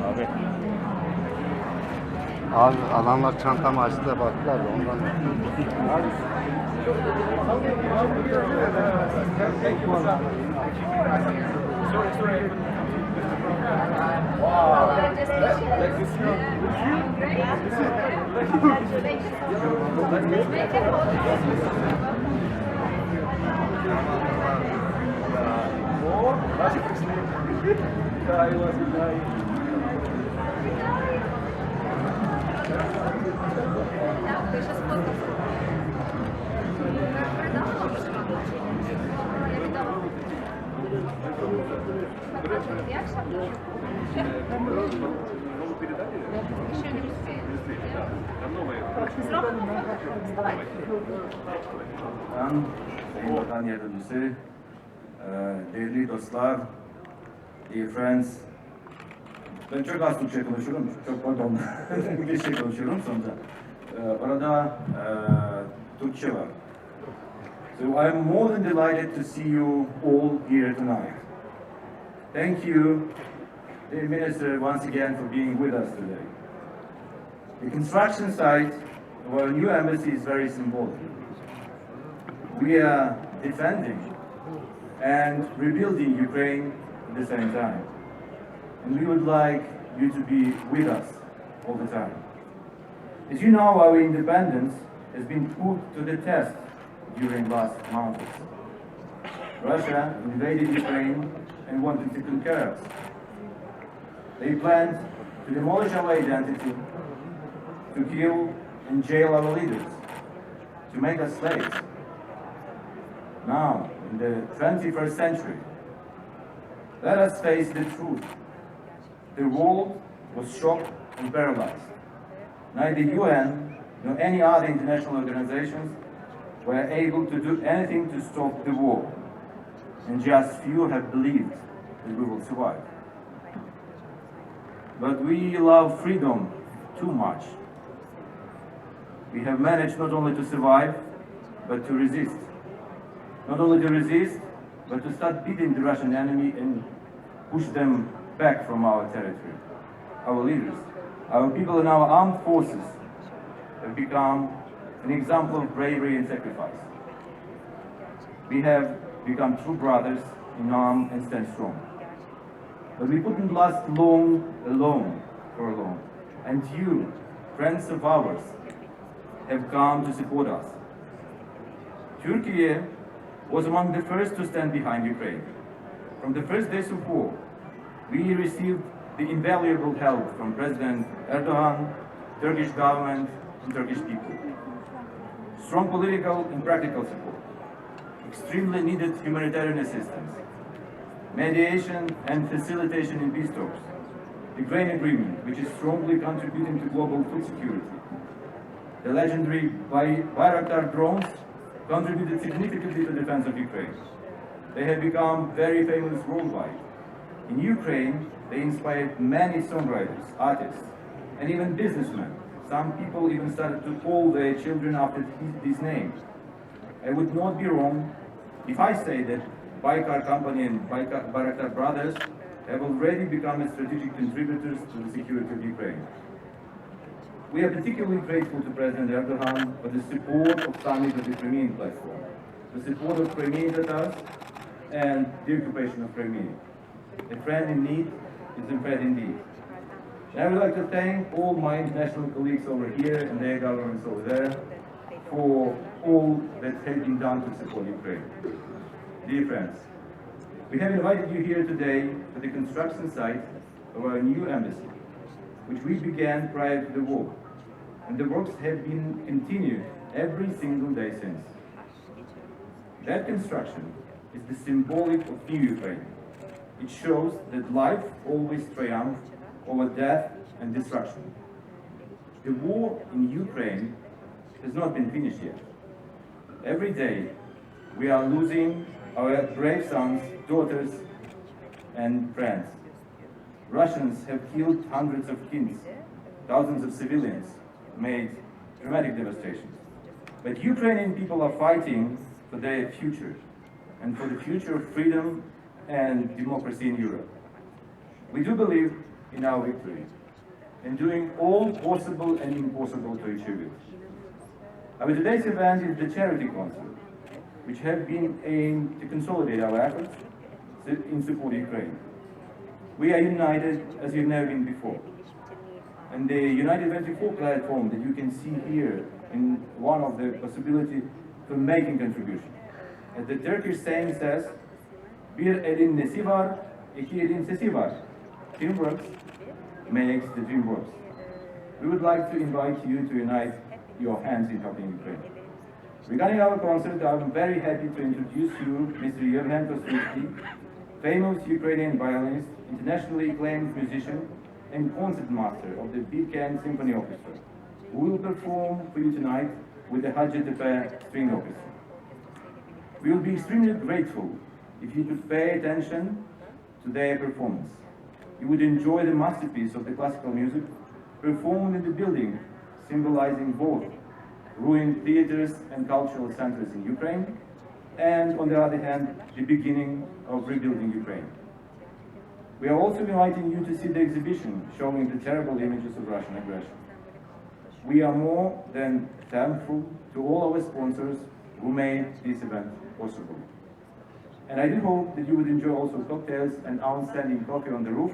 Abi. Abi adamlar çantamı açtı da baktılar da ondan. Abi. Sayın Bakan Yardımcısı, değerli dostlar, dear friends, ben çok az Türkçe konuşuyorum, çok pardon, İngilizce konuşuyorum sonra. Orada Türkçe var. So I'm more than delighted to see you all here tonight. Thank you, dear Minister, once again for being with us today. The construction site of our new embassy is very symbolic. We are defending and rebuilding Ukraine at the same time. And we would like you to be with us all the time. As you know, our independence has been put to the test during last months. Russia invaded Ukraine and wanted to conquer us. They planned to demolish our identity, to kill and jail our leaders, to make us slaves. Now, in the 21st century, let us face the truth. The world was shocked and paralyzed. Neither UN nor any other international organizations were able to do anything to stop the war, and just few have believed that we will survive. But we love freedom too much. We have managed not only to survive, but to resist. Not only to resist, but to start beating the Russian enemy and push them back from our territory. Our leaders, our people and our armed forces have become an example of bravery and sacrifice. We have become true brothers in arm and stand strong. But we couldn't last long alone for long. And you, friends of ours, have come to support us. Turkey was among the first to stand behind Ukraine. From the first days of war, we received the invaluable help from President Erdogan, Turkish government, and Turkish people. Strong political and practical support, extremely needed humanitarian assistance, mediation and facilitation in peace talks, the grain agreement, which is strongly contributing to global food security. The legendary Bayraktar drones contributed significantly to the defense of Ukraine. They have become very famous worldwide. In Ukraine, they inspired many songwriters, artists, and even businessmen. Some people even started to call their children after these names. I would not be wrong if I say that Baykar Company and Bayraktar Brothers have already become strategic contributors to the security of Ukraine. We are particularly grateful to President Erdogan for the support of Summit of the Crimean platform, the support of Crimean Tatars, and the occupation of Crimea. A friend in need is a friend indeed. And I would like to thank all my international colleagues over here and their governments over there for all that has been done to support Ukraine. Dear friends, we have invited you here today for the construction site of our new embassy, which we began prior to the war, and the works have been continued every single day since. That construction is the symbolic of new Ukraine. It shows that life always triumphs over death and destruction. The war in Ukraine has not been finished yet. Every day we are losing our brave sons, daughters, and friends. Russians have killed hundreds of kids, thousands of civilians, made dramatic devastations. But Ukrainian people are fighting for their future and for the future of freedom and democracy in Europe. We do believe in our victory and doing all possible and impossible to achieve it. Our today's event is the charity concert, which have been aimed to consolidate our efforts in support of Ukraine. We are united as we've never been before. And the United 24 platform that you can see here in one of the possibilities for making contribution. As the Turkish saying says, bir elin nesi var, iki elin sesi var. Teamwork makes the dream work. We would like to invite you to unite your hands in helping Ukraine. Regarding our concert, I'm very happy to introduce you Mr. Yevhen Kostovsky, famous Ukrainian violinist, internationally acclaimed musician, and concertmaster of the Bilkent Symphony Orchestra, who will perform for you tonight with the Hacettepe String Orchestra. We will be extremely grateful if you could pay attention to their performance. You would enjoy the masterpiece of the classical music performed in the building, symbolizing both ruined theaters and cultural centers in Ukraine, and on the other hand, the beginning of rebuilding Ukraine. We are also inviting you to see the exhibition showing the terrible images of Russian aggression. We are more than thankful to all our sponsors who made this event possible. And I do hope that you would enjoy also cocktails and outstanding coffee on the roof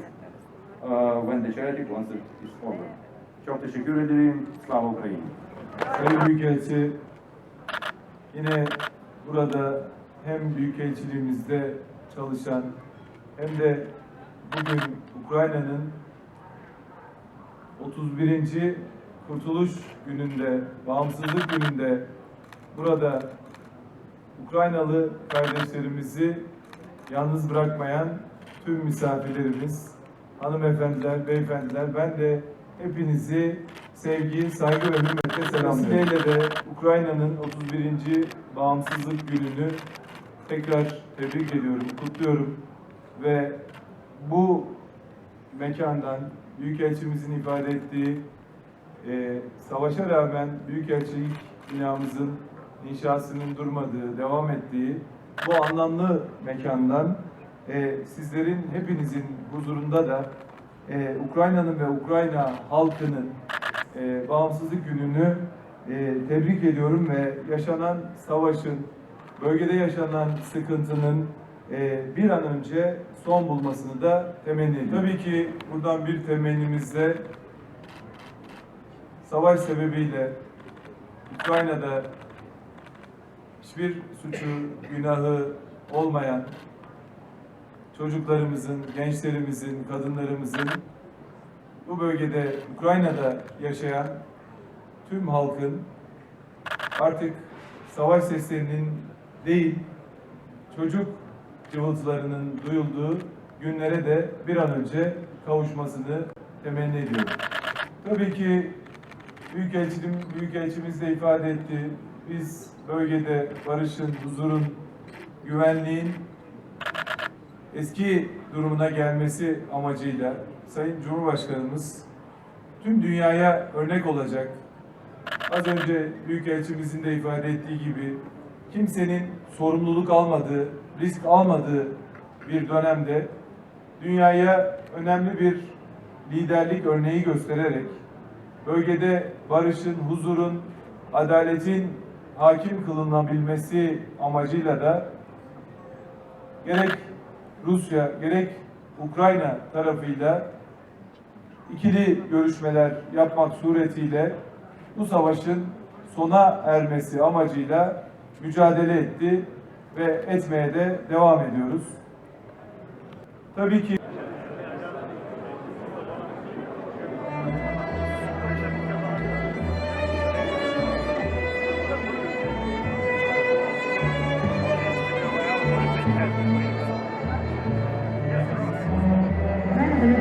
when the charity concert is over. Çok teşekkür ederim. Slava Ukraini. Sayın Büyükelçi, yine burada hem Büyükelçiliğimizde çalışan hem de bugün Ukrayna'nın 31. Kurtuluş Günü'nde, Bağımsızlık Günü'nde burada Ukraynalı kardeşlerimizi yalnız bırakmayan tüm misafirlerimiz, hanımefendiler, beyefendiler, ben de hepinizi sevgi, saygı ve hürmetle selamlıyorum. Vesileyle de Ukrayna'nın 31. Bağımsızlık Günü'nü tekrar tebrik ediyorum, kutluyorum ve bu mekandan Büyükelçimizin ifade ettiği savaşa rağmen Büyükelçilik binamızın inşasının durmadığı, devam ettiği bu anlamlı mekandan sizlerin hepinizin huzurunda da Ukrayna'nın ve Ukrayna halkının bağımsızlık gününü tebrik ediyorum ve yaşanan savaşın, bölgede yaşanan sıkıntının bir an önce son bulmasını da temenni ediyorum. Tabii ki buradan bir temennimizle savaş sebebiyle Ukrayna'da hiçbir suçu, günahı olmayan çocuklarımızın, gençlerimizin, kadınlarımızın, bu bölgede Ukrayna'da yaşayan tüm halkın artık savaş seslerinin değil, çocuk cıvıltılarının duyulduğu günlere de bir an önce kavuşmasını temenni ediyorum. Tabii ki Büyükelçimiz de ifade etti. Biz bölgede barışın, huzurun, güvenliğin eski durumuna gelmesi amacıyla Sayın Cumhurbaşkanımız tüm dünyaya örnek olacak. Az önce Büyükelçimizin de ifade ettiği gibi kimsenin sorumluluk almadığı, risk almadığı bir dönemde dünyaya önemli bir liderlik örneği göstererek bölgede barışın, huzurun, adaletin hakim kılınabilmesi amacıyla da gerek Rusya, gerek Ukrayna tarafıyla ikili görüşmeler yapmak suretiyle bu savaşın sona ermesi amacıyla mücadele etti ve etmeye de devam ediyoruz. Tabii ki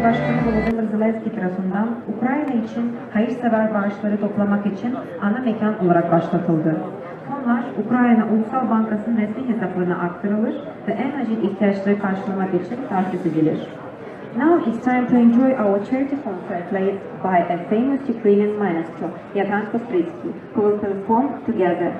Başkanı Volodymyr Zelenski tarafından Ukrayna için hayırsever bağışları toplamak için ana mekan olarak başlatıldı. Fonlar Ukrayna Ulusal Bankası'nın resmi hesaplarına aktarılır ve en acil ihtiyaçları karşılamak için tahsis edilir. Now it's time to enjoy our charity concert played by a famous Ukrainian maestro, Yatan Kostritsky, who will perform together